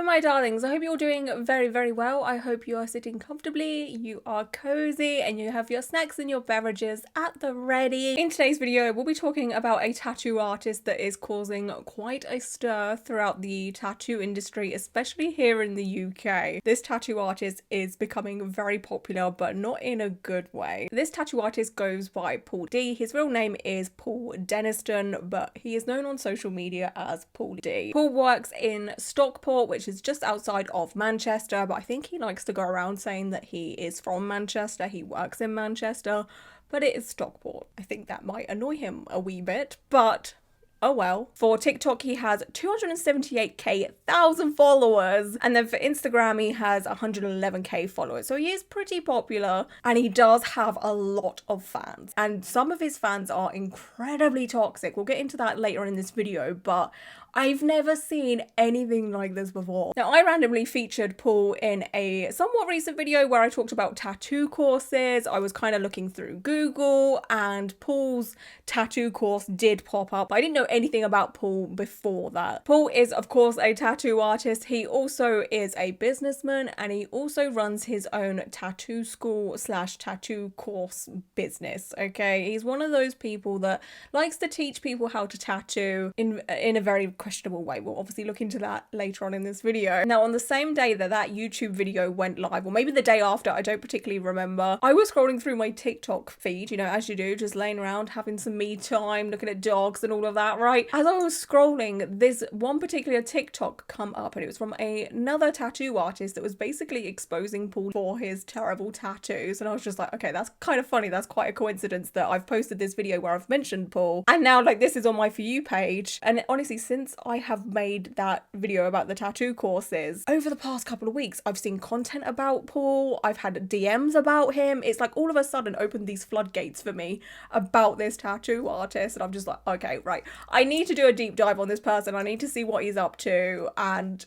my darlings, I hope you're doing very, very well. I hope you are sitting comfortably, you are cozy, and you have your snacks and your beverages at the ready. In today's video, we'll be talking about a tattoo artist that is causing quite a stir throughout the tattoo industry, especially here in the UK. This tattoo artist is becoming very popular, but not in a good way. This tattoo artist goes by Paul D. His real name is Paul Denniston, but he is known on social media as Paul D. Paul works in Stockport, which is just outside of Manchester, but I think he likes to go around saying that he is from Manchester, he works in Manchester, but it is Stockport. I think that might annoy him a wee bit, but oh well. For TikTok, he has 278,000 followers. And then for Instagram, he has 111k followers. So he is pretty popular and he does have a lot of fans. And some of his fans are incredibly toxic. We'll get into that later in this video, but I've never seen anything like this before. Now, I randomly featured Paul in a somewhat recent video where I talked about tattoo courses. I was kind of looking through Google and Paul's tattoo course did pop up. I didn't know anything about Paul before that. Paul is, of course, a tattoo artist. He also is a businessman and he also runs his own tattoo school / tattoo course business, okay? He's one of those people that likes to teach people how to tattoo in a very questionable way. We'll obviously look into that later on in this video. Now, on the same day that that YouTube video went live, or maybe the day after, I don't particularly remember, I was scrolling through my TikTok feed, you know, as you do, just laying around having some me time, looking at dogs and all of that, right? As I was scrolling, this one particular TikTok come up and it was from another tattoo artist that was basically exposing Paul for his terrible tattoos. And I was just like, okay, that's kind of funny. That's quite a coincidence that I've posted this video where I've mentioned Paul and now like this is on my For You page. And honestly, since I have made that video about the tattoo courses, over the past couple of weeks, I've seen content about Paul. I've had DMs about him. It's like all of a sudden opened these floodgates for me about this tattoo artist. And I'm just like, okay, right. I need to do a deep dive on this person. I need to see what he's up to. And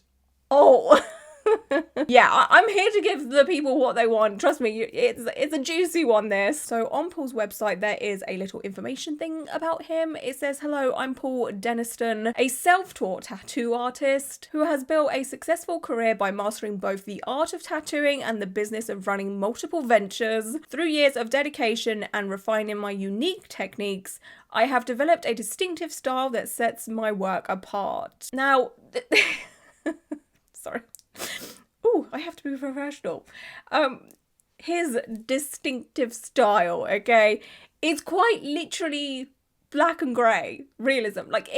oh... yeah, I'm here to give the people what they want. Trust me, it's a juicy one, this. So on Paul's website, there is a little information thing about him. It says, hello, I'm Paul Denniston, a self-taught tattoo artist who has built a successful career by mastering both the art of tattooing and the business of running multiple ventures. Through years of dedication and refining my unique techniques, I have developed a distinctive style that sets my work apart. Now, sorry. Ooh, I have to be professional. His distinctive style, okay, it's quite literally black and grey realism. Like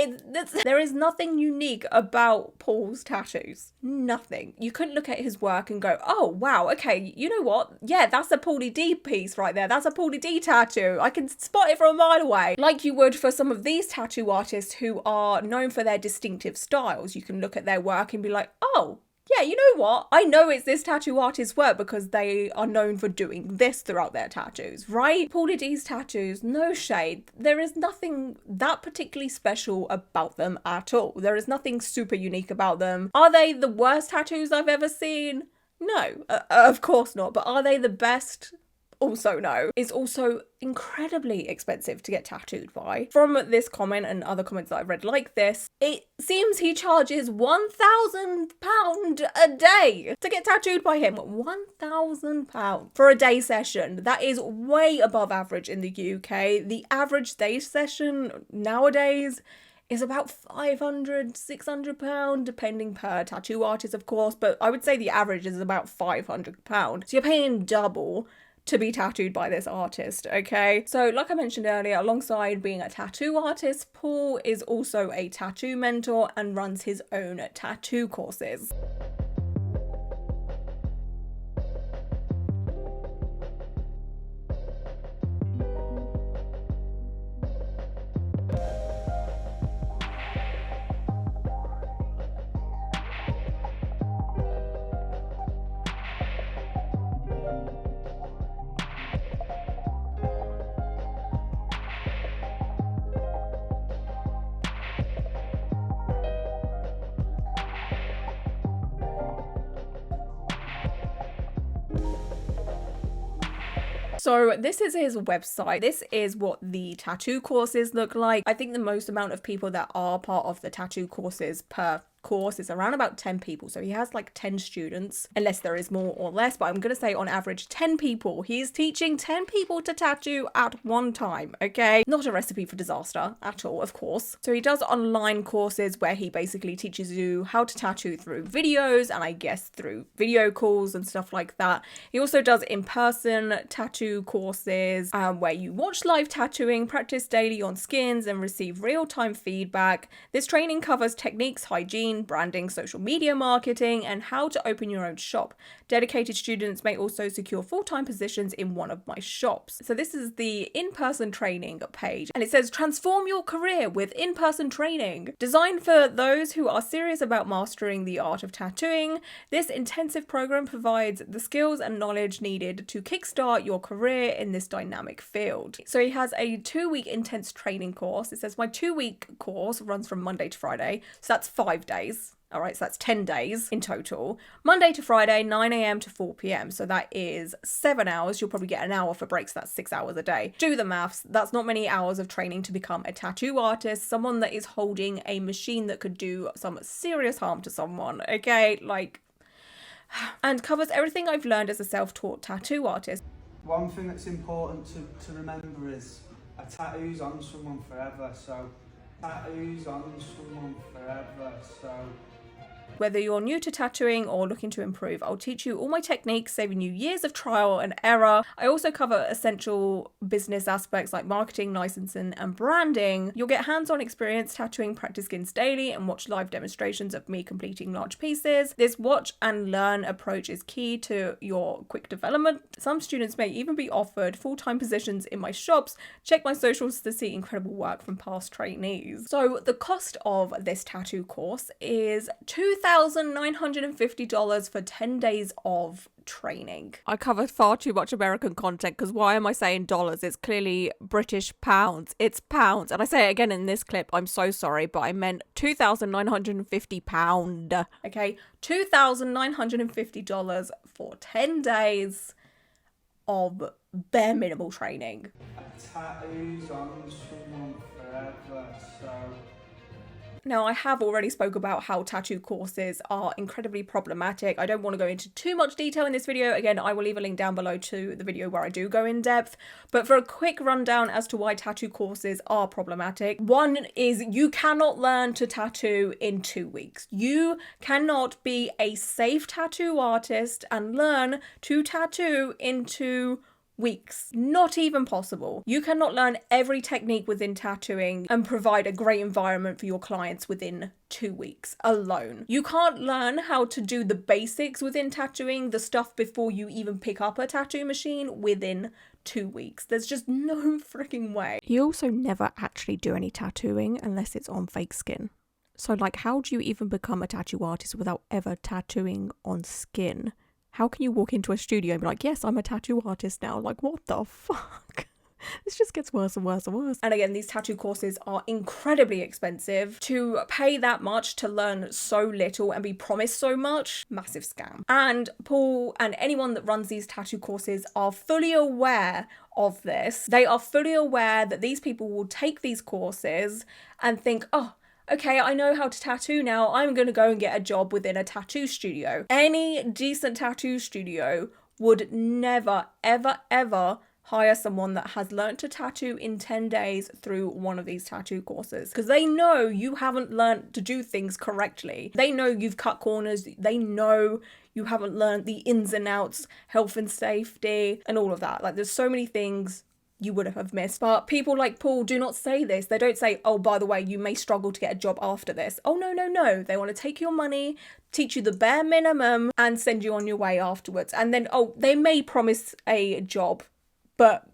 there is nothing unique about Paul's tattoos. Nothing. You couldn't look at his work and go, oh wow, okay, you know what? Yeah, that's a Paulie D piece right there. That's a Paulie D tattoo. I can spot it from a mile away. Like you would for some of these tattoo artists who are known for their distinctive styles. You can look at their work and be like, oh, yeah, you know what? I know it's this tattoo artist's work because they are known for doing this throughout their tattoos, right? Paulie D's tattoos, no shade. There is nothing that particularly special about them at all. There is nothing super unique about them. Are they the worst tattoos I've ever seen? No, of course not. But are they the best? Also no. It's also incredibly expensive to get tattooed by. From this comment and other comments that I've read like this, it seems he charges £1,000 a day to get tattooed by him. £1,000 for a day session. That is way above average in the UK. The average day session nowadays is about £500–600, depending per tattoo artist, of course, but I would say the average is about £500. So you're paying double to be tattooed by this artist, okay? So like I mentioned earlier, alongside being a tattoo artist, Paul is also a tattoo mentor and runs his own tattoo courses. So this is his website. This is what the tattoo courses look like. I think the most amount of people that are part of the tattoo courses per course is around about 10 people. So he has like 10 students, unless there is more or less, but I'm going to say on average 10 people. He is teaching 10 people to tattoo at one time, okay? Not a recipe for disaster at all, of course. So he does online courses where he basically teaches you how to tattoo through videos and I guess through video calls and stuff like that. He also does in-person tattoo courses where you watch live tattooing, practice daily on skins and receive real-time feedback. This training covers techniques, hygiene, branding, social media marketing, and how to open your own shop. Dedicated students may also secure full-time positions in one of my shops. So this is the in-person training page, and it says transform your career with in-person training. Designed for those who are serious about mastering the art of tattooing, this intensive program provides the skills and knowledge needed to kickstart your career in this dynamic field. So he has a 2-week intense training course. It says my 2-week course runs from Monday to Friday, so that's 5 days. All right, so that's 10 days in total. Monday to Friday, 9 a.m. to 4 p.m. So that is 7 hours. You'll probably get an hour for breaks. That's 6 hours a day. Do the maths. That's not many hours of training to become a tattoo artist, someone that is holding a machine that could do some serious harm to someone, okay? Like, and covers everything I've learned as a self-taught tattoo artist. One thing that's important to remember is a tattoo's on someone forever, so tattoo's on someone forever, so... Whether you're new to tattooing or looking to improve, I'll teach you all my techniques, saving you years of trial and error. I also cover essential business aspects like marketing, licensing, and branding. You'll get hands-on experience tattooing, practice skins daily, and watch live demonstrations of me completing large pieces. This watch and learn approach is key to your quick development. Some students may even be offered full-time positions in my shops. Check my socials to see incredible work from past trainees. So the cost of this tattoo course is $2,950 for 10 days of training. I covered far too much American content because why am I saying dollars? It's clearly British pounds. It's pounds. And I say it again in this clip. I'm so sorry, but I meant £2,950. Okay, $2,950 for 10 days of bare minimal training. A tattoo's on someone forever, so... Now, I have already spoke about how tattoo courses are incredibly problematic. I don't want to go into too much detail in this video. Again, I will leave a link down below to the video where I do go in depth. But for a quick rundown as to why tattoo courses are problematic, one is you cannot learn to tattoo in 2 weeks. You cannot be a safe tattoo artist and learn to tattoo in 2 weeks. Not even possible. You cannot learn every technique within tattooing and provide a great environment for your clients within 2 weeks alone. You can't learn how to do the basics within tattooing, the stuff before you even pick up a tattoo machine within 2 weeks. There's just no freaking way. You also never actually do any tattooing unless it's on fake skin. So like, how do you even become a tattoo artist without ever tattooing on skin? How can you walk into a studio and be like, yes, I'm a tattoo artist now? Like, what the fuck? This just gets worse and worse and worse. And again, these tattoo courses are incredibly expensive. To pay that much to learn so little and be promised so much, massive scam. And Paul and anyone that runs these tattoo courses are fully aware of this. They are fully aware that these people will take these courses and think, oh, okay, I know how to tattoo now. I'm going to go and get a job within a tattoo studio. Any decent tattoo studio would never, ever, ever hire someone that has learnt to tattoo in 10 days through one of these tattoo courses, because they know you haven't learnt to do things correctly. They know you've cut corners. They know you haven't learnt the ins and outs, health and safety, and all of that. Like, there's so many things you would have missed. But people like Paul do not say this. They don't say, oh, by the way, you may struggle to get a job after this. Oh, no, no, no. They want to take your money, teach you the bare minimum, and send you on your way afterwards. And then, oh, they may promise a job, but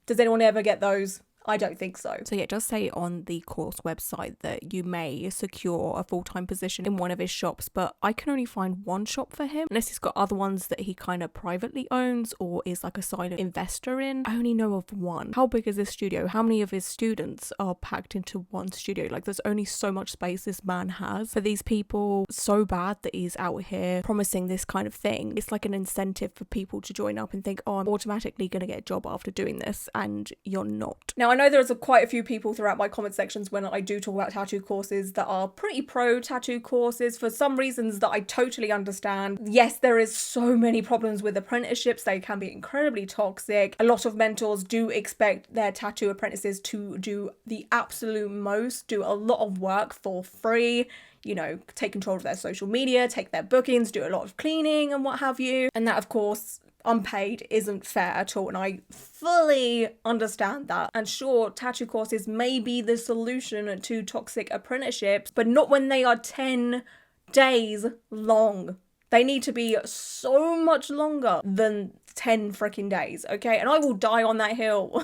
does anyone ever get those? I don't think so. So yeah, it does say on the course website that you may secure a full-time position in one of his shops, but I can only find one shop for him, unless he's got other ones that he kind of privately owns or is like a silent investor in. I only know of one. How big is this studio? How many of his students are packed into one studio? Like, there's only so much space this man has for these people. So bad that he's out here promising this kind of thing. It's like an incentive for people to join up and think, oh, I'm automatically going to get a job after doing this, and you're not. Now, I know there's quite a few people throughout my comment sections when I do talk about tattoo courses that are pretty pro tattoo courses for some reasons that I totally understand. Yes, there is so many problems with apprenticeships. They can be incredibly toxic. A lot of mentors do expect their tattoo apprentices to do the absolute most, do a lot of work for free, you know, take control of their social media, take their bookings, do a lot of cleaning and what have you. And that, of course, unpaid isn't fair at all, and I fully understand that. And sure, tattoo courses may be the solution to toxic apprenticeships, but not when they are 10 days long. They need to be so much longer than 10 freaking days, okay? And I will die on that hill.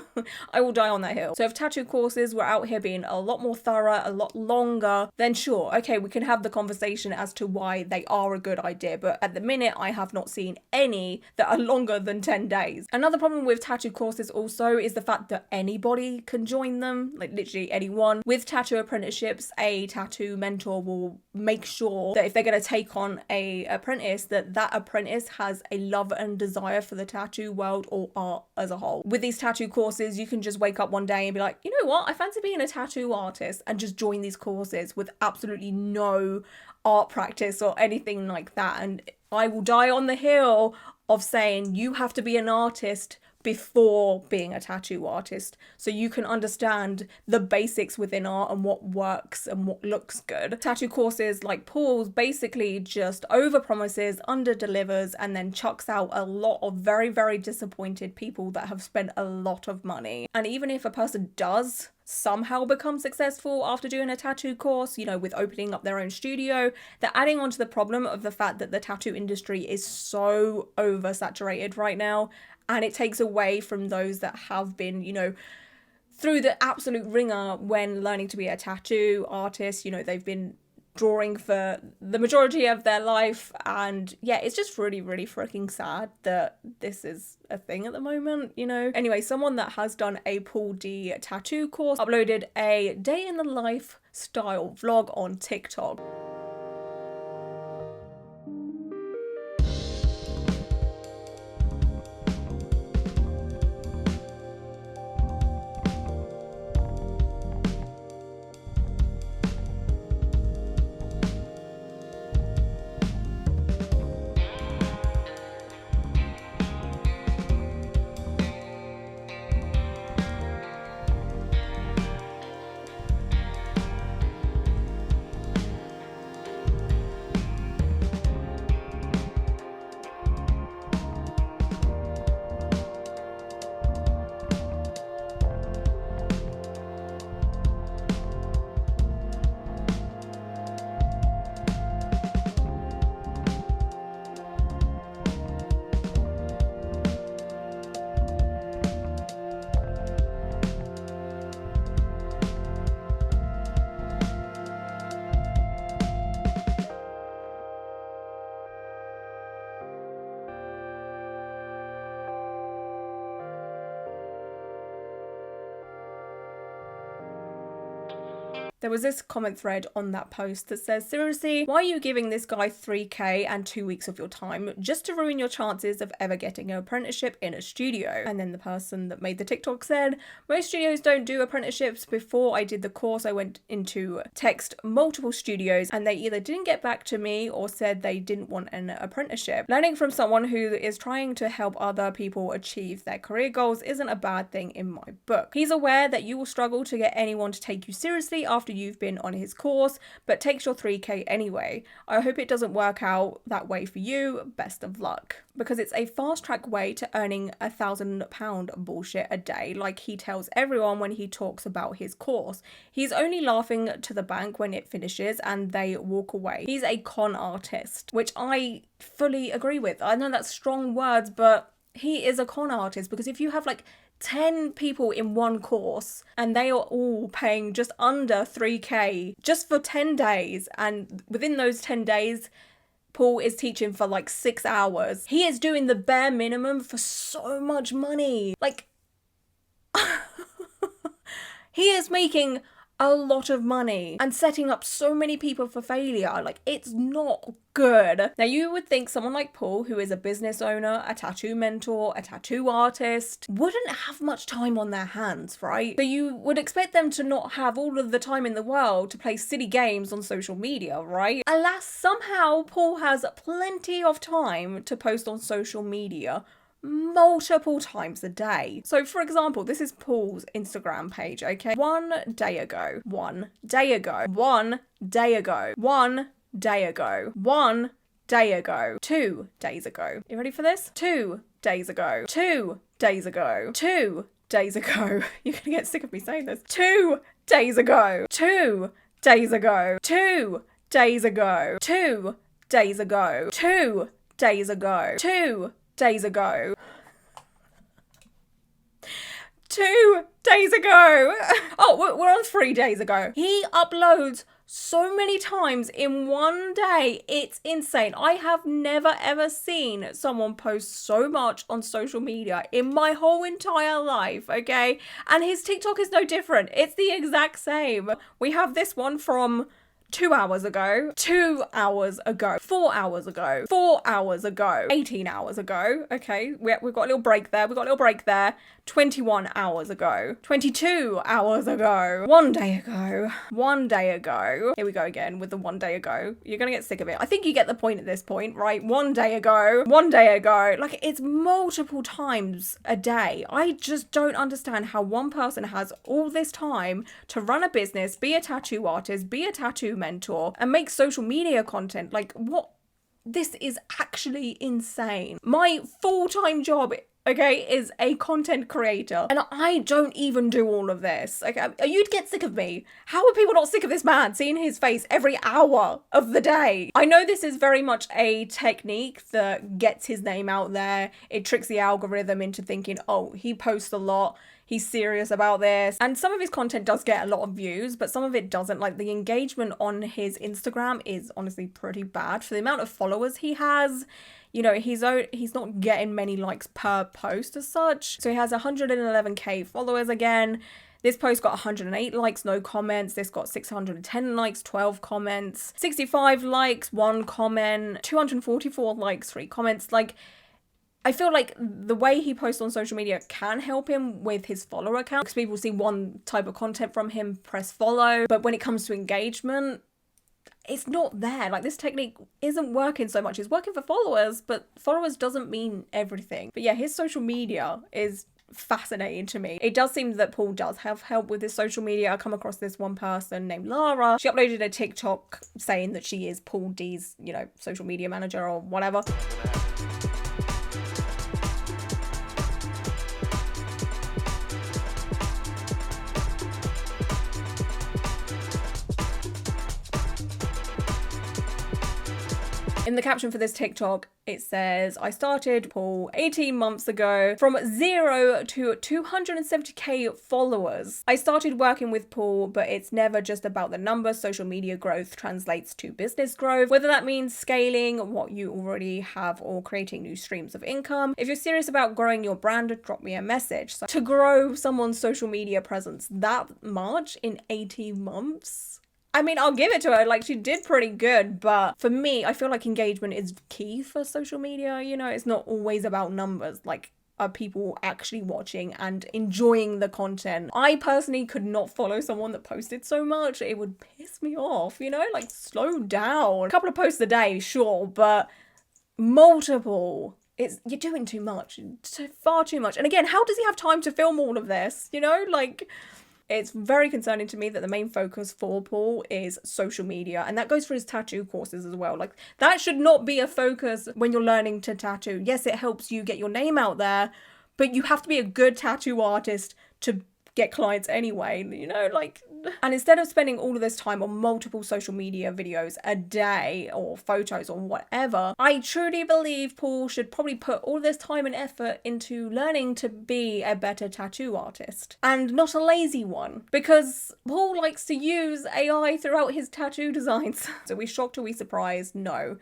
I will die on that hill. So if tattoo courses were out here being a lot more thorough, a lot longer, then sure, okay, we can have the conversation as to why they are a good idea. But at the minute, I have not seen any that are longer than 10 days. Another problem with tattoo courses also is the fact that anybody can join them, like literally anyone. With tattoo apprenticeships, a tattoo mentor will make sure that if they're going to take on a apprentice, that apprentice has a love and desire for the tattoo world or art as a whole. With these tattoo courses, you can just wake up one day and be like, you know what, I fancy being a tattoo artist, and just join these courses with absolutely no art practice or anything like that. And I will die on the hill of saying you have to be an artist before being a tattoo artist, so you can understand the basics within art and what works and what looks good. Tattoo courses like Paul's basically just overpromises, underdelivers, and then chucks out a lot of very, very disappointed people that have spent a lot of money. And even if a person does somehow become successful after doing a tattoo course, you know, with opening up their own studio, they're adding on to the problem of the fact that the tattoo industry is so oversaturated right now. And it takes away from those that have been, you know, through the absolute ringer when learning to be a tattoo artist. You know, they've been drawing for the majority of their life. And yeah, it's just really, really freaking sad that this is a thing at the moment, you know. Anyway, someone that has done a Paul D tattoo course uploaded a day in the life style vlog on TikTok. There was this comment thread on that post that says, seriously, why are you giving this guy 3k and 2 weeks of your time just to ruin your chances of ever getting an apprenticeship in a studio? And then the person that made the TikTok said, most studios don't do apprenticeships. Before I did the course, I went into text multiple studios and they either didn't get back to me or said they didn't want an apprenticeship. Learning from someone who is trying to help other people achieve their career goals isn't a bad thing in my book. He's aware that you will struggle to get anyone to take you seriously after you've been on his course, but takes your 3k anyway. I hope it doesn't work out that way for you. Best of luck. Because it's a fast track way to earning £1,000 bullshit a day, like he tells everyone when he talks about his course. He's only laughing to the bank when it finishes and they walk away. He's a con artist, which I fully agree with. I know that's strong words, but he is a con artist, because if you have like 10 people in one course and they are all paying just under 3k just for 10 days, and within those 10 days Paul is teaching for like 6 hours, he is doing the bare minimum for so much money. Like he is making a lot of money and setting up so many people for failure. Like, it's not good. Now, you would think someone like Paul, who is a business owner, a tattoo mentor, a tattoo artist, wouldn't have much time on their hands, right? So you would expect them to not have all of the time in the world to play silly games on social media, right? Alas, somehow Paul has plenty of time to post on social media multiple times a day. So for example, this is Paul's Instagram page, okay? 1 day ago, 1 day ago, 1 day ago, 1 day ago, 1 day ago, 2 days ago. You ready for this? 2 days ago, 2 days ago, 2 days ago. You're gonna get sick of me saying this. 2 days ago, 2 days ago, 2 days ago, 2 days ago, 2 days ago, 2 days ago. 2 days ago. Oh, we're on 3 days ago. He uploads so many times in one day. It's insane. I have never ever seen someone post so much on social media in my whole entire life, okay? And his TikTok is no different. It's the exact same. We have this one from 2 hours ago, 2 hours ago, 4 hours ago, 4 hours ago, 18 hours ago. Okay, we've got a little break there. 21 hours ago, 22 hours ago, 1 day ago, 1 day ago. Here we go again with the 1 day ago. You're gonna get sick of it. I think you get the point at this point, right? 1 day ago, 1 day ago. Like, it's multiple times a day. I just don't understand how one person has all this time to run a business, be a tattoo artist, be a tattoo mentor, and make social media content. Like, what? This is actually insane. My full-time job, okay, is a content creator, and I don't even do all of this. Okay, you'd get sick of me. How are people not sick of this man seeing his face every hour of the day? I know this is very much a technique that gets his name out there. It tricks the algorithm into thinking, oh, he posts a lot, he's serious about this. And some of his content does get a lot of views, but some of it doesn't. Like, the engagement on his Instagram is honestly pretty bad for the amount of followers he has. You know, he's not getting many likes per post as such. So he has 111k followers again. This post got 108 likes, no comments. This got 610 likes, 12 comments. 65 likes, 1 comment. 244 likes, 3 comments. Like, I feel like the way he posts on social media can help him with his follower count, because people see one type of content from him, press follow. But when it comes to engagement, it's not there. Like, this technique isn't working so much. It's working for followers, but followers doesn't mean everything. But yeah, his social media is fascinating to me. It does seem that Paul does have help with his social media. I come across this one person named Lara. She uploaded a TikTok saying that she is Paul D's, you know, social media manager or whatever. In the caption for this TikTok, it says, I started Paul 18 months ago from 0 to 270k followers. I started working with Paul, but it's never just about the numbers. Social media growth translates to business growth, whether that means scaling what you already have or creating new streams of income. If you're serious about growing your brand, drop me a message. So to grow someone's social media presence that much in 18 months, I mean, I'll give it to her. Like, she did pretty good, but for me, I feel like engagement is key for social media. You know, it's not always about numbers. Like, are people actually watching and enjoying the content? I personally could not follow someone that posted so much. It would piss me off, you know? Like, slow down. A couple of posts a day, sure, but multiple. You're doing too much. Far too much. And again, how does he have time to film all of this? You know, like, it's very concerning to me that the main focus for Paul is social media, and that goes for his tattoo courses as well. Like, that should not be a focus when you're learning to tattoo. Yes, it helps you get your name out there, but you have to be a good tattoo artist to get clients anyway, you know, like. And instead of spending all of this time on multiple social media videos a day or photos or whatever, I truly believe Paul should probably put all this time and effort into learning to be a better tattoo artist, and not a lazy one, because Paul likes to use AI throughout his tattoo designs. So, we shocked or we surprised? No.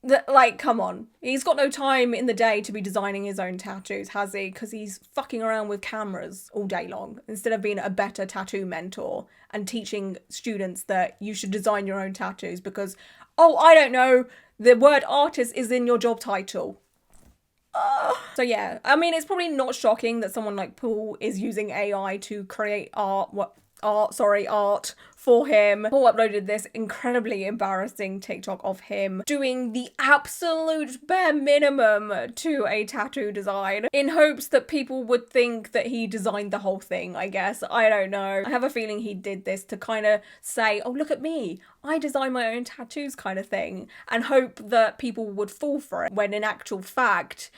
Like, come on. He's got no time in the day to be designing his own tattoos, has he? Because he's fucking around with cameras all day long instead of being a better tattoo mentor and teaching students that you should design your own tattoos because, oh, I don't know, the word artist is in your job title. So yeah, I mean, it's probably not shocking that someone like Paul is using AI to create art for him. Paul uploaded this incredibly embarrassing TikTok of him doing the absolute bare minimum to a tattoo design in hopes that people would think that he designed the whole thing, I guess. I don't know. I have a feeling he did this to kind of say, oh, look at me, I design my own tattoos kind of thing, and hope that people would fall for it, when in actual fact,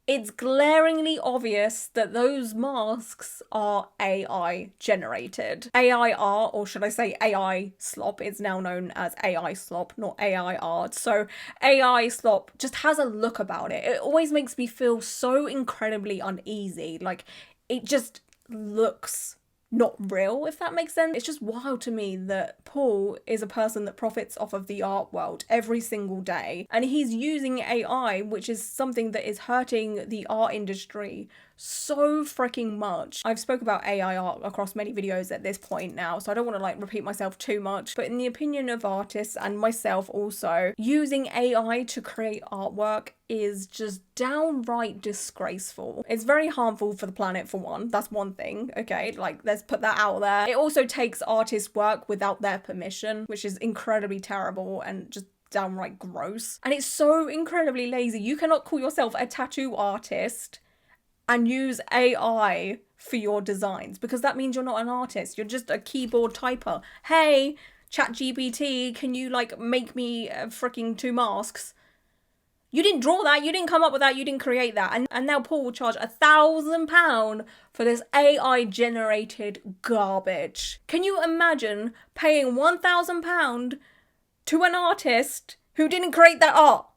it's glaringly obvious that those masks are AI generated. AI art, or should I say AI slop, it's now known as AI slop, not AI art. So AI slop just has a look about it. It always makes me feel so incredibly uneasy. Like, it just looks not real, if that makes sense. It's just wild to me that Paul is a person that profits off of the art world every single day, and he's using AI, which is something that is hurting the art industry so freaking much. I've spoke about AI art across many videos at this point now, so I don't want to like repeat myself too much, but in the opinion of artists and myself also, using AI to create artwork is just downright disgraceful. It's very harmful for the planet, for one. That's one thing, okay? Like, let's put that out there. It also takes artists' work without their permission, which is incredibly terrible and just downright gross. And it's so incredibly lazy. You cannot call yourself a tattoo artist and use AI for your designs, because that means you're not an artist. You're just a keyboard typer. Hey, ChatGPT, can you like make me freaking 2 masks? You didn't draw that, you didn't come up with that, you didn't create that. And now Paul will charge £1,000 for this AI generated garbage. Can you imagine paying £1,000 to an artist who didn't create that art?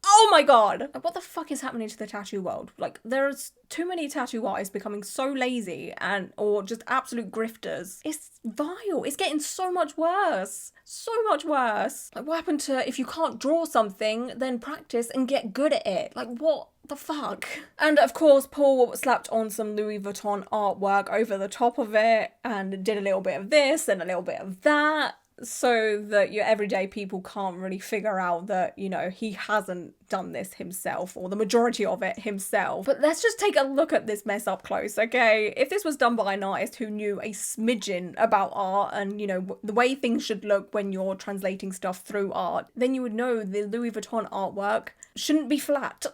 Oh my god! What the fuck is happening to the tattoo world? Like, there's too many tattoo artists becoming so lazy or just absolute grifters. It's vile. It's getting so much worse. So much worse. Like, what happened to, if you can't draw something, then practice and get good at it? Like, what the fuck? And of course, Paul slapped on some Louis Vuitton artwork over the top of it and did a little bit of this and a little bit of that, so that your everyday people can't really figure out that, you know, he hasn't done this himself, or the majority of it himself. But let's just take a look at this mess up close, okay? If this was done by an artist who knew a smidgen about art and, you know, the way things should look when you're translating stuff through art, then you would know the Louis Vuitton artwork shouldn't be flat.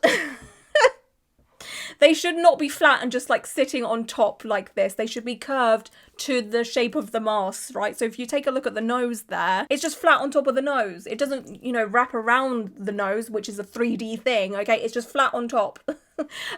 They should not be flat and just like sitting on top like this. They should be curved to the shape of the mask, right? So if you take a look at the nose there, it's just flat on top of the nose. It doesn't, you know, wrap around the nose, which is a 3D thing, okay? It's just flat on top.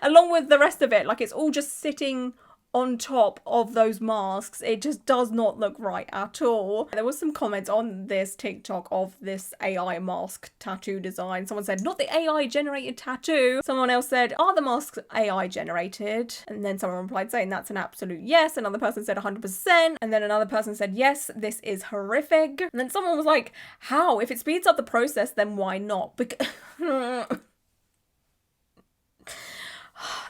Along with the rest of it, like, it's all just sitting on top of those masks. It just does not look right at all. There was some comments on this TikTok of this AI mask tattoo design. Someone said, not the AI generated tattoo. Someone else said, are the masks AI generated? And then someone replied saying that's an absolute yes. Another person said 100%. And then another person said, yes, this is horrific. And then someone was like, how? If it speeds up the process, then why not?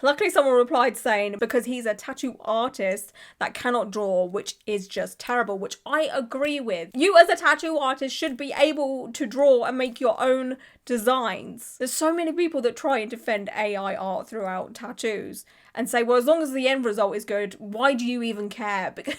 Luckily, someone replied saying, because he's a tattoo artist that cannot draw, which is just terrible, which I agree with. You as a tattoo artist should be able to draw and make your own designs. There's so many people that try and defend AI art throughout tattoos and say, well, as long as the end result is good, why do you even care? Because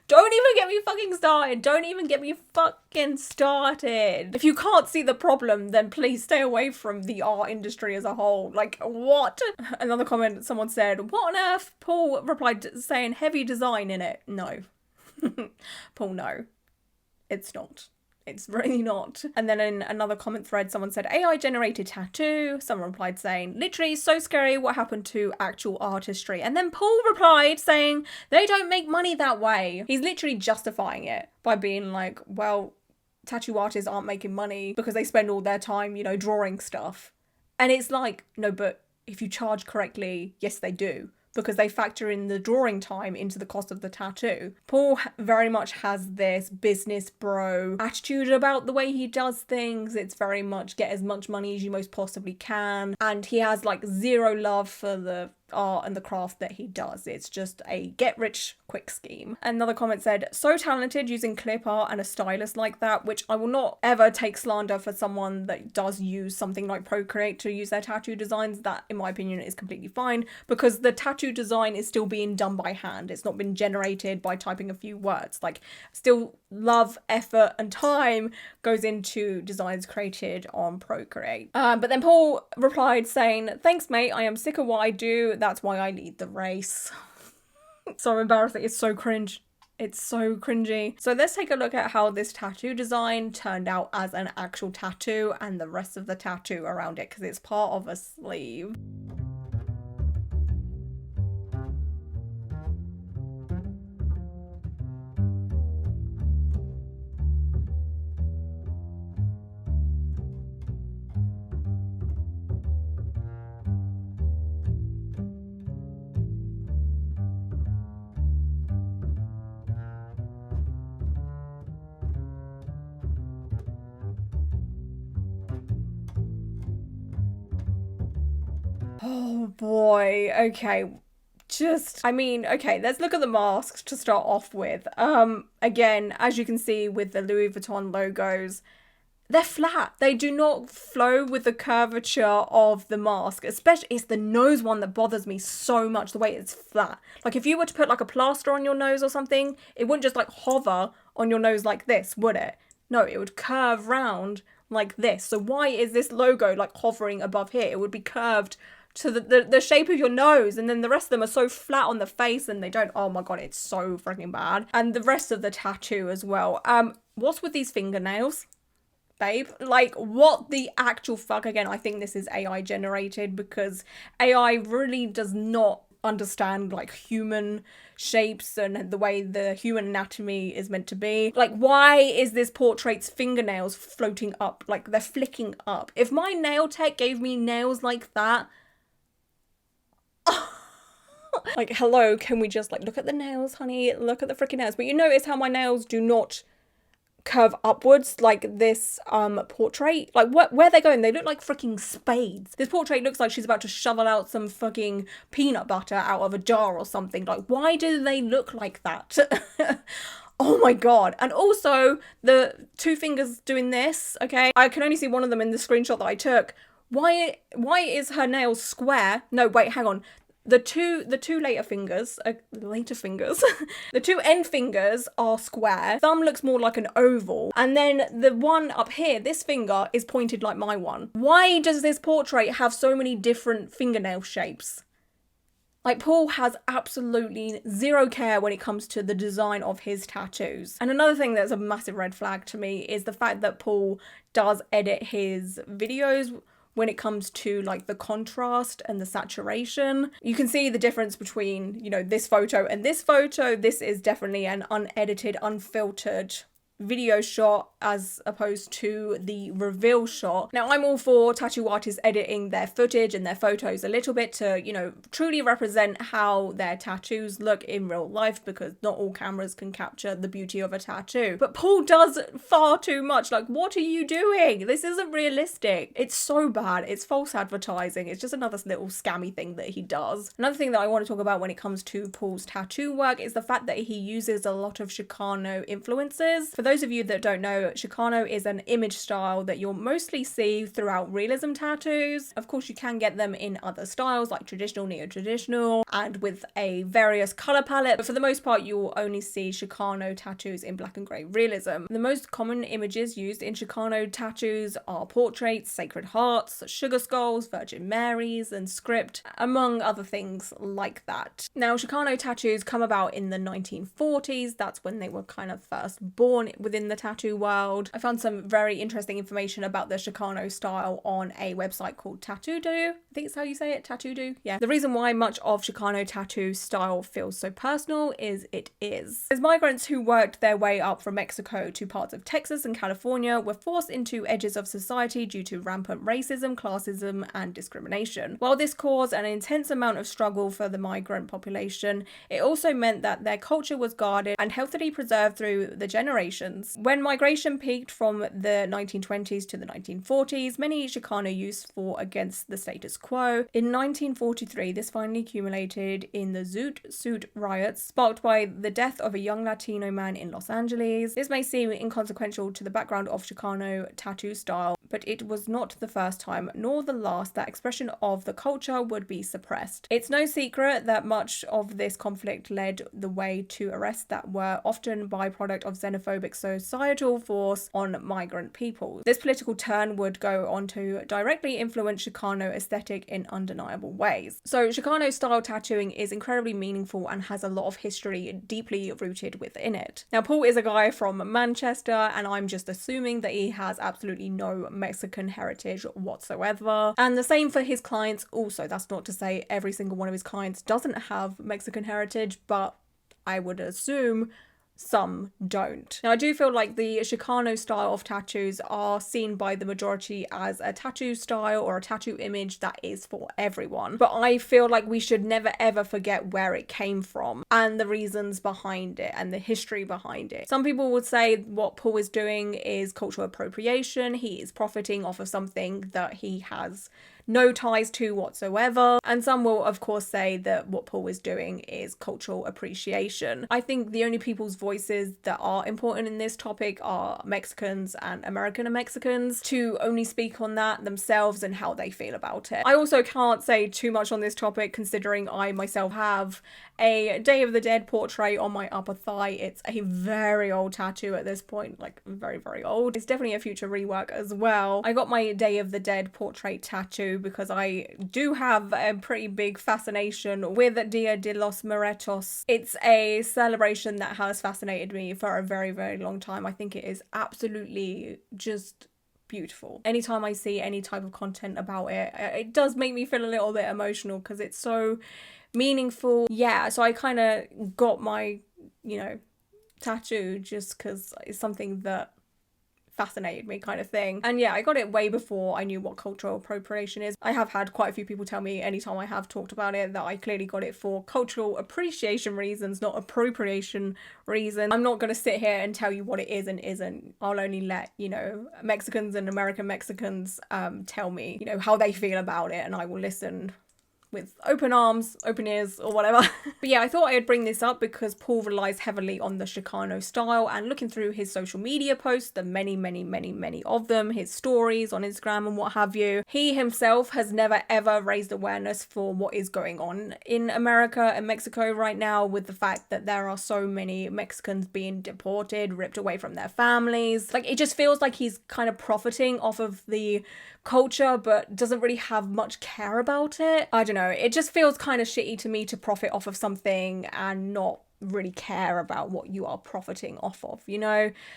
don't even get me fucking started. Don't even get me fucking started. If you can't see the problem, then please stay away from the art industry as a whole. Like, what? Another comment, someone said, what on earth? Paul replied saying heavy design in it. No. Paul, no. It's not. It's really not. And then in another comment thread, someone said, AI generated tattoo. Someone replied saying, literally so scary, what happened to actual artistry? And then Paul replied saying, they don't make money that way. He's literally justifying it by being like, well, tattoo artists aren't making money because they spend all their time, you know, drawing stuff. And it's like, no, but if you charge correctly, yes, they do. because they factor in the drawing time into the cost of the tattoo. Paul very much has this business bro attitude about the way he does things. It's very much get as much money as you most possibly can. And he has like zero love for the art and the craft that he does. It's just a get rich quick scheme. Another comment said, so talented using clip art and a stylist like that, which I will not ever take slander for someone that does use something like Procreate to use their tattoo designs. That, in my opinion, is completely fine, because the tattoo design is still being done by hand. It's not been generated by typing a few words. Like, still love, effort, and time goes into designs created on Procreate. But then Paul replied saying, thanks mate, I am sick of what I do. That's why I lead the race. So embarrassing. It's so cringe. It's so cringy. So let's take a look at how this tattoo design turned out as an actual tattoo and the rest of the tattoo around it, because it's part of a sleeve. Oh boy, okay. Okay, let's look at the masks to start off with. Again, as you can see with the Louis Vuitton logos, they're flat. They do not flow with the curvature of the mask. Especially, it's the nose one that bothers me so much, the way it's flat. Like, if you were to put like a plaster on your nose or something, it wouldn't just like hover on your nose like this, would it? No, it would curve round like this. So why is this logo like hovering above here? It would be curved to the shape of your nose, and then the rest of them are so flat on the face and they don't. Oh my god, it's so freaking bad. And the rest of the tattoo as well. What's with these fingernails, babe? Like, what the actual fuck? Again, I think this is AI generated, because AI really does not understand like human shapes and the way the human anatomy is meant to be. Like, why is this portrait's fingernails floating up? Like, they're flicking up. If my nail tech gave me nails like that, like, hello, can we just like look at the nails, honey? Look at the freaking nails. But you notice how my nails do not curve upwards like this portrait. Like, where they're going, they look like freaking spades. This portrait looks like she's about to shovel out some fucking peanut butter out of a jar or something. Like, why do they look like that? Oh my god. And also the two fingers doing this, okay? I can only see one of them in the screenshot that I took. Why is her nail square? No, wait, hang on. The two later fingers, the two end fingers are square. Thumb looks more like an oval. And then the one up here, this finger, is pointed like my one. Why does this portrait have so many different fingernail shapes? Like, Paul has absolutely zero care when it comes to the design of his tattoos. And another thing that's a massive red flag to me is the fact that Paul does edit his videos when it comes to like the contrast and the saturation. You can see the difference between, you know, this photo and this photo. This is definitely an unedited, unfiltered video shot as opposed to the reveal shot. Now, I'm all for tattoo artists editing their footage and their photos a little bit to, you know, truly represent how their tattoos look in real life, because not all cameras can capture the beauty of a tattoo. But Paul does far too much. Like, what are you doing? This isn't realistic. It's so bad. It's false advertising. It's just another little scammy thing that he does. Another thing that I want to talk about when it comes to Paul's tattoo work is the fact that he uses a lot of Chicano influences. For those of you that don't know, Chicano is an image style that you'll mostly see throughout realism tattoos. Of course, you can get them in other styles like traditional, neo-traditional, and with a various color palette, but for the most part, you'll only see Chicano tattoos in black and gray realism. The most common images used in Chicano tattoos are portraits, sacred hearts, sugar skulls, Virgin Marys, and script, among other things like that. Now, Chicano tattoos come about in the 1940s. That's when they were kind of first born within the tattoo world. I found some very interesting information about the Chicano style on a website called Tattoo Do. I think it's how you say it, Tattoo Do. Yeah. The reason why much of Chicano tattoo style feels so personal is it is. As migrants who worked their way up from Mexico to parts of Texas and California were forced into edges of society due to rampant racism, classism, and discrimination. While this caused an intense amount of struggle for the migrant population, it also meant that their culture was guarded and healthily preserved through the generations. When migration peaked from the 1920s to the 1940s, many Chicano youths fought against the status quo. In 1943, this finally accumulated in the Zoot Suit riots, sparked by the death of a young Latino man in Los Angeles. This may seem inconsequential to the background of Chicano tattoo style, but it was not the first time, nor the last, that expression of the culture would be suppressed. It's no secret that much of this conflict led the way to arrests that were often byproduct of xenophobic societal force on migrant people. This political turn would go on to directly influence Chicano aesthetic in undeniable ways. So Chicano style tattooing is incredibly meaningful and has a lot of history deeply rooted within it. Now, Paul is a guy from Manchester, and I'm just assuming that he has absolutely no Mexican heritage whatsoever. And the same for his clients also. That's not to say every single one of his clients doesn't have Mexican heritage, but I would assume some don't. Now, I do feel like the Chicano style of tattoos are seen by the majority as a tattoo style or a tattoo image that is for everyone. But I feel like we should never ever forget where it came from and the reasons behind it and the history behind it. Some people would say what Paul is doing is cultural appropriation. He is profiting off of something that he has no ties to whatsoever. And some will, of course, say that what Paul is doing is cultural appreciation. I think the only people's voices that are important in this topic are Mexicans and American Mexicans, to only speak on that themselves and how they feel about it. I also can't say too much on this topic, considering I myself have a Day of the Dead portrait on my upper thigh. It's a very old tattoo at this point, like very, very old. It's definitely a future rework as well. I got my Day of the Dead portrait tattoo because I do have a pretty big fascination with Dia de los Muertos. It's a celebration that has fascinated me for a very, very long time. I think it is absolutely just beautiful. Anytime I see any type of content about it, it does make me feel a little bit emotional because it's so meaningful. Yeah, so I kind of got my, tattoo just because it's something that fascinated me, kind of thing. And yeah, I got it way before I knew what cultural appropriation is. I have had quite a few people tell me anytime I have talked about it that I clearly got it for cultural appreciation reasons, not appropriation reasons. I'm not going to sit here and tell you what it is and isn't. I'll only let, Mexicans and American Mexicans tell me, how they feel about it, and I will listen with open arms, open ears, or whatever. But yeah, I thought I'd bring this up because Paul relies heavily on the Chicano style, and looking through his social media posts, the many, many, many, many of them, his stories on Instagram and what have you, he himself has never ever raised awareness for what is going on in America and Mexico right now, with the fact that there are so many Mexicans being deported, ripped away from their families. Like, it just feels like he's kind of profiting off of the culture but doesn't really have much care about it. I don't know, it just feels kind of shitty to me to profit off of something and not really care about what you are profiting off of,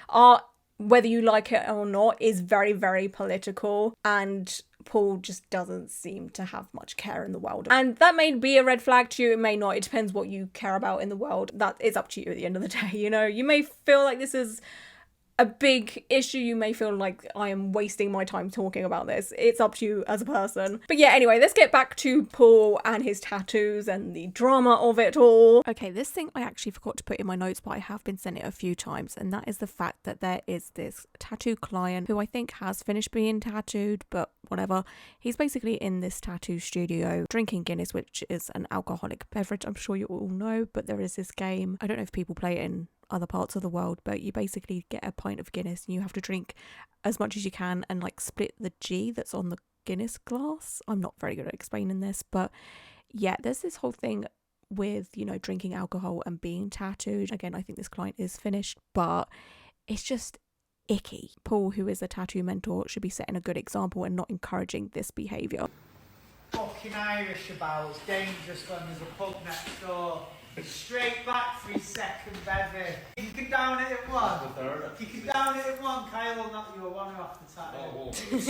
Art, whether you like it or not, is very, very political, and Paul just doesn't seem to have much care in the world. And that may be a red flag to you, it may not. It depends what you care about in the world. That is up to you at the end of the day, You may feel like this is a big issue. You may feel like I am wasting my time talking about this. It's up to you as a person. But yeah, anyway, let's get back to Paul and his tattoos and the drama of it all. Okay, this thing I actually forgot to put in my notes, but I have been sent it a few times, and that is the fact that there is this tattoo client who I think has finished being tattooed, but whatever. He's basically in this tattoo studio drinking Guinness, which is an alcoholic beverage. I'm sure you all know, but there is this game. I don't know if people play it in other parts of the world, but you basically get a pint of Guinness and you have to drink as much as you can and split the G that's on the Guinness glass. I'm not very good at explaining this, but yeah, there's this whole thing with drinking alcohol and being tattooed. Again, I think this client is finished, but it's just icky. Paul, who is a tattoo mentor, should be setting a good example and not encouraging this behaviour. Fucking Irish about, it's dangerous when there's a pub next door. Straight back 3 seconds, baby. You can down it in one. You can down it in one. Kyle will knock you a one off the tattoo. You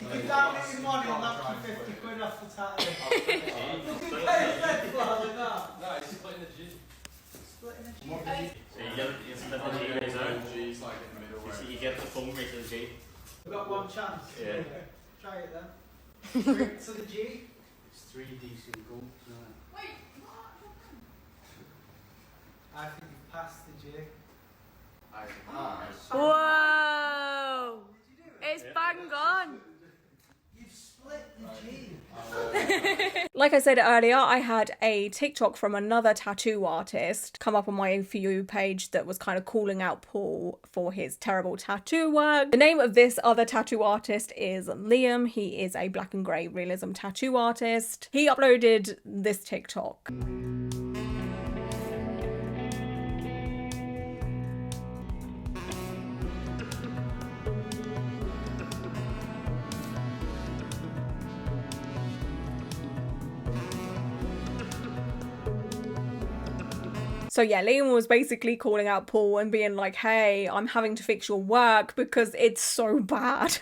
can down it in one, he'll knock you 50 quid off the tattoo. Look at Kyle's head falling off. No, it's splitting the G. Splitting the G. So you split the G raise out. G's like in the middle. You get the thumb raise to the G. We've got one chance. Yeah. Try it then. Straight to the G. It's 3D single. Wait, I think you've passed the G. Whoa! It's bang on. You've split the G. Like I said earlier, I had a TikTok from another tattoo artist come up on my For You page that was kind of calling out Paul for his terrible tattoo work. The name of this other tattoo artist is Liam. He is a black and grey realism tattoo artist. He uploaded this TikTok. So yeah, Liam was basically calling out Paul and being like, hey, I'm having to fix your work because it's so bad.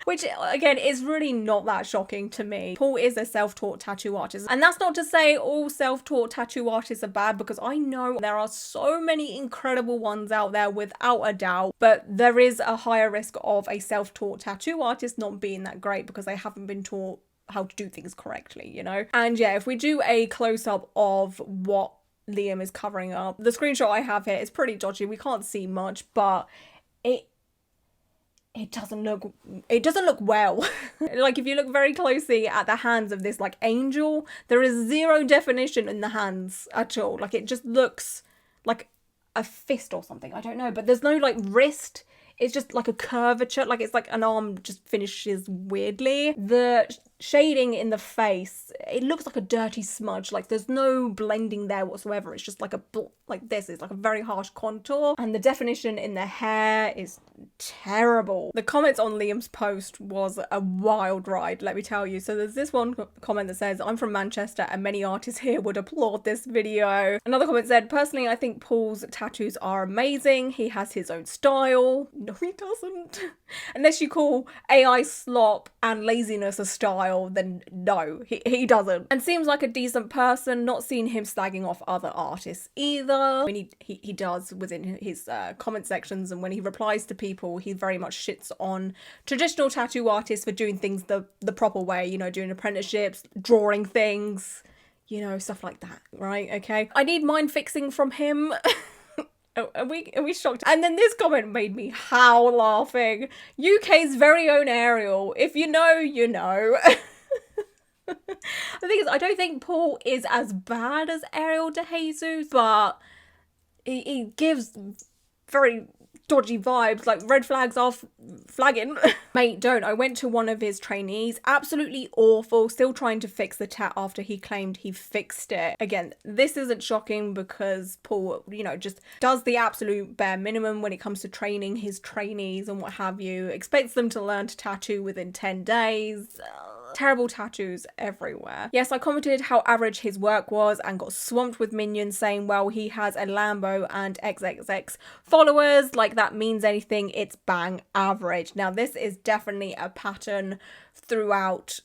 Which, again, is really not that shocking to me. Paul is a self-taught tattoo artist. And that's not to say all self-taught tattoo artists are bad, because I know there are so many incredible ones out there without a doubt. But there is a higher risk of a self-taught tattoo artist not being that great because they haven't been taught how to do things correctly, you know? And yeah, if we do a close-up of what Liam is covering up, the screenshot I have here is pretty dodgy. We can't see much, but it doesn't look well. Like, if you look very closely at the hands of this like angel, there is zero definition in the hands at all. Like, it just looks like a fist or something. I don't know, but there's no like wrist. It's just like a curvature, like it's like an arm just finishes weirdly. The shading in the face, it looks like a dirty smudge. Like, there's no blending there whatsoever. It's just like like this is like a very harsh contour, and the definition in the hair is terrible. The comments on Liam's post was a wild ride, let me tell you. So there's this one comment that says, I'm from Manchester and many artists here would applaud this video. Another comment said, personally I think Paul's tattoos are amazing. He has his own style. No, he doesn't. Unless you call AI slop and laziness a style, then no, he doesn't. And seems like a decent person. Not seen him slagging off other artists either. I mean, he does within his comment sections, and when he replies to people, he very much shits on traditional tattoo artists for doing things the proper way, you know, doing apprenticeships, drawing things, you know, stuff like that, right? Okay, I need mind fixing from him. Are we shocked? And then this comment made me howl laughing. UK's very own Ariel. If you know, you know. The thing is, I don't think Paul is as bad as Ariel de Jesus, but he gives very dodgy vibes, like red flags off flagging. Mate, don't. I went to one of his trainees, absolutely awful, still trying to fix the tat after he claimed he fixed it. Again, this isn't shocking because Paul, you know, just does the absolute bare minimum when it comes to training his trainees and what have you, expects them to learn to tattoo within 10 days. Terrible tattoos everywhere. Yes, I commented how average his work was and got swamped with minions saying, well, he has a Lambo and XXX followers, like that means anything. It's bang average. Now, this is definitely a pattern throughout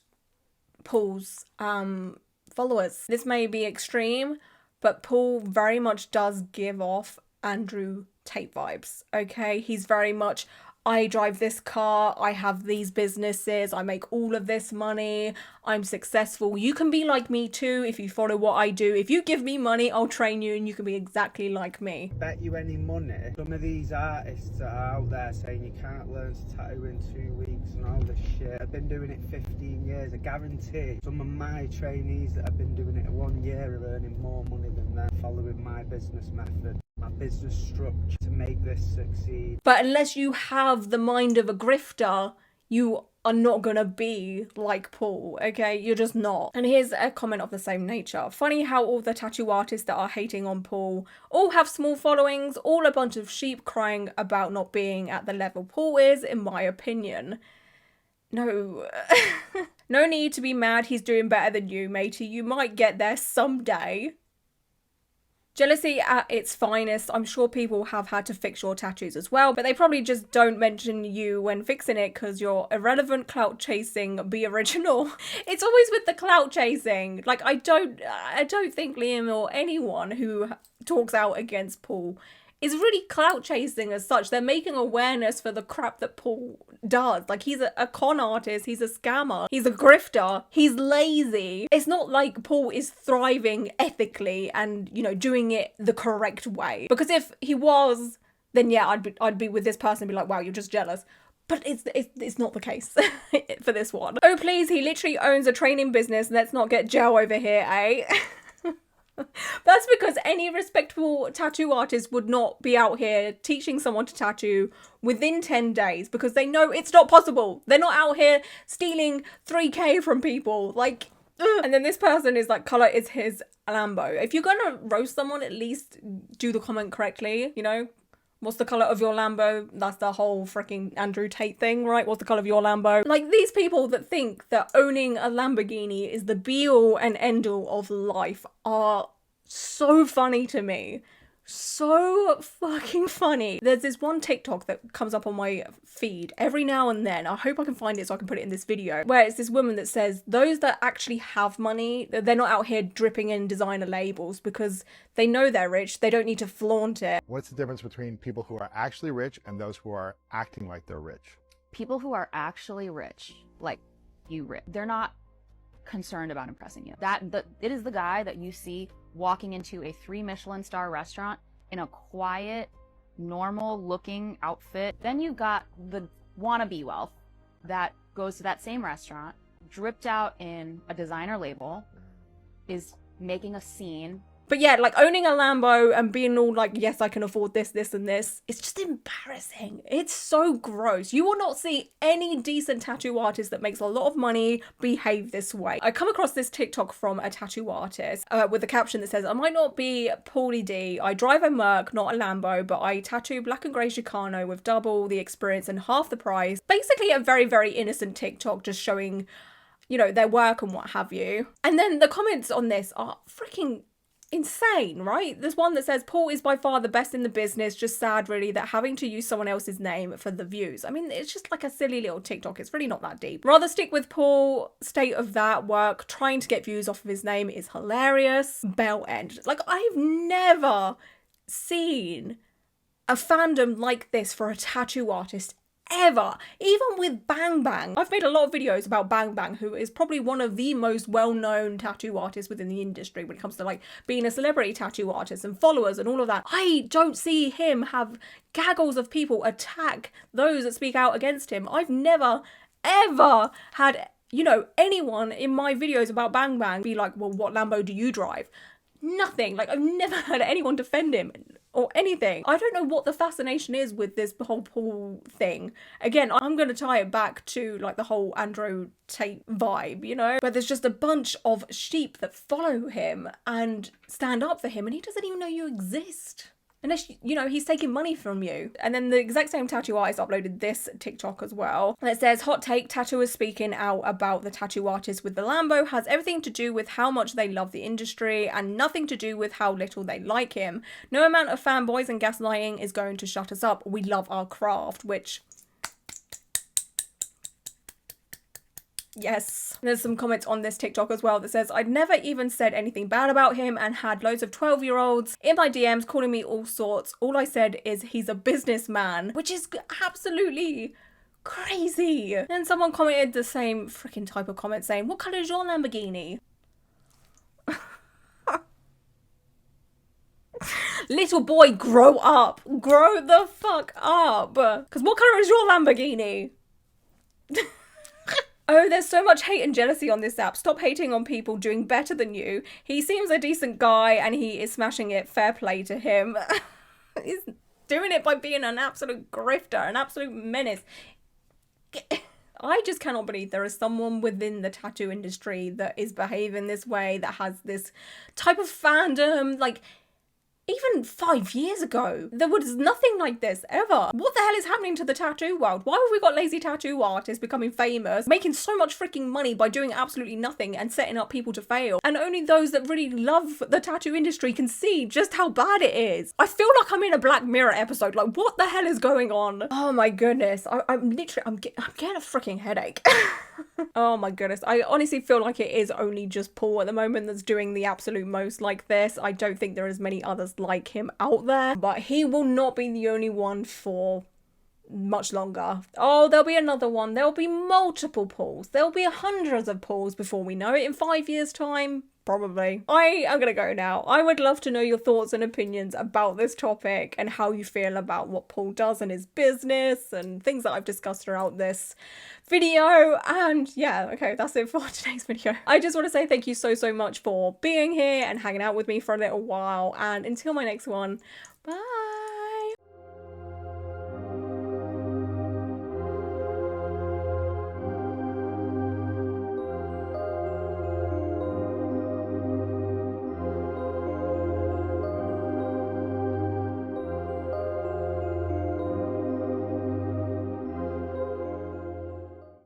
Paul's followers. This may be extreme, but Paul very much does give off Andrew Tate vibes, okay? He's very much, I drive this car, I have these businesses, I make all of this money, I'm successful. You can be like me too if you follow what I do. If you give me money, I'll train you and you can be exactly like me. Bet you any money, some of these artists that are out there saying you can't learn to tattoo in 2 weeks and all this shit. I've been doing it 15 years. I guarantee some of my trainees that have been doing it 1 year are earning more money than them, following my business method, my business structure to make this succeed. But unless you have the mind of a grifter, you are not gonna be like Paul, okay? You're just not. And here's a comment of the same nature. Funny how all the tattoo artists that are hating on Paul all have small followings, all a bunch of sheep crying about not being at the level Paul is, in my opinion. No. No need to be mad, he's doing better than you, matey. You might get there someday. Jealousy at its finest. I'm sure people have had to fix your tattoos as well, but they probably just don't mention you when fixing it because you're irrelevant, clout chasing, be original. It's always with the clout chasing. Like, I don't think Liam or anyone who talks out against Paul is really clout chasing as such. They're making awareness for the crap that Paul does. Like, he's a con artist, he's a scammer, he's a grifter, he's lazy. It's not like Paul is thriving ethically and, you know, doing it the correct way. Because if he was, then yeah, I'd be with this person and be like, wow, you're just jealous. But it's not the case for this one. Oh please, he literally owns a training business. Let's not get Joe over here, eh? That's because any respectable tattoo artist would not be out here teaching someone to tattoo within 10 days because they know it's not possible. They're not out here stealing 3K from people. Like, ugh. And then this person is like, colour is his Lambo. If you're gonna roast someone, at least do the comment correctly, you know? What's the colour of your Lambo? That's the whole freaking Andrew Tate thing, right? What's the colour of your Lambo? Like, these people that think that owning a Lamborghini is the be-all and end-all of life are so funny to me. So fucking funny. There's this one TikTok that comes up on my feed every now and then. I hope I can find it so I can put it in this video. Where it's this woman that says those that actually have money, they're not out here dripping in designer labels because they know they're rich. They don't need to flaunt it. What's the difference between people who are actually rich and those who are acting like they're rich? People who are actually rich, like you rich, they're not concerned about impressing you. It is the guy that you see walking into a 3 Michelin star restaurant in a quiet, normal looking outfit. Then you got the wannabe wealth that goes to that same restaurant, dripped out in a designer label, is making a scene. But yeah, like owning a Lambo and being all like, yes, I can afford this, this, and this. It's just embarrassing. It's so gross. You will not see any decent tattoo artist that makes a lot of money behave this way. I come across this TikTok from a tattoo artist with a caption that says, I might not be Paulie D. I drive a Merc, not a Lambo, but I tattoo black and grey Chicano with double the experience and half the price. Basically a very, very innocent TikTok just showing, you know, their work and what have you. And then the comments on this are freaking insane, right? There's one that says, Paul is by far the best in the business, just sad really that having to use someone else's name for the views. I mean, it's just like a silly little TikTok. It's really not that deep. Rather stick with Paul. State of that work, trying to get views off of his name is hilarious. Bell end. Like, I've never seen a fandom like this for a tattoo artist ever. Even with Bang Bang. I've made a lot of videos about Bang Bang, who is probably one of the most well-known tattoo artists within the industry when it comes to like being a celebrity tattoo artist and followers and all of that. I don't see him have gaggles of people attack those that speak out against him. I've never ever had, you know, anyone in my videos about Bang Bang be like, well, what Lambo do you drive? Nothing. Like, I've never had anyone defend him or anything. I don't know what the fascination is with this whole Paul thing. Again, I'm going to tie it back to like the whole Andrew Tate vibe, you know, where there's just a bunch of sheep that follow him and stand up for him and he doesn't even know you exist. Unless, you know, he's taking money from you. And then the exact same tattoo artist uploaded this TikTok as well. And it says, hot take, tattooers speaking out about the tattoo artist with the Lambo has everything to do with how much they love the industry and nothing to do with how little they like him. No amount of fanboys and gaslighting is going to shut us up. We love our craft, which... yes. There's some comments on this TikTok as well that says, I'd never even said anything bad about him and had loads of 12-year-olds in my DMs calling me all sorts. All I said is he's a businessman, which is absolutely crazy. And someone commented the same freaking type of comment saying, what colour is your Lamborghini? Little boy, grow up. Grow the fuck up. Because what colour is your Lamborghini? Oh, there's so much hate and jealousy on this app. Stop hating on people doing better than you. He seems a decent guy and he is smashing it. Fair play to him. He's doing it by being an absolute grifter, an absolute menace. I just cannot believe there is someone within the tattoo industry that is behaving this way, that has this type of fandom. Like, even 5 years ago, there was nothing like this ever. What the hell is happening to the tattoo world? Why have we got lazy tattoo artists becoming famous, making so much freaking money by doing absolutely nothing and setting up people to fail? And only those that really love the tattoo industry can see just how bad it is. I feel like I'm in a Black Mirror episode. Like, what the hell is going on? Oh my goodness. I'm getting a freaking headache. Oh my goodness. I honestly feel like it is only just Paul at the moment that's doing the absolute most like this. I don't think there is many others like him out there, but he will not be the only one for much longer. Oh, there'll be another one. There'll be multiple Pauls. There'll be hundreds of Pauls before we know it. In 5 years' time, probably. I am gonna go now. I would love to know your thoughts and opinions about this topic and how you feel about what Paul does in his business and things that I've discussed throughout this video. And yeah, okay, that's it for today's video. I just want to say thank you so much for being here and hanging out with me for a little while, and until my next one, bye.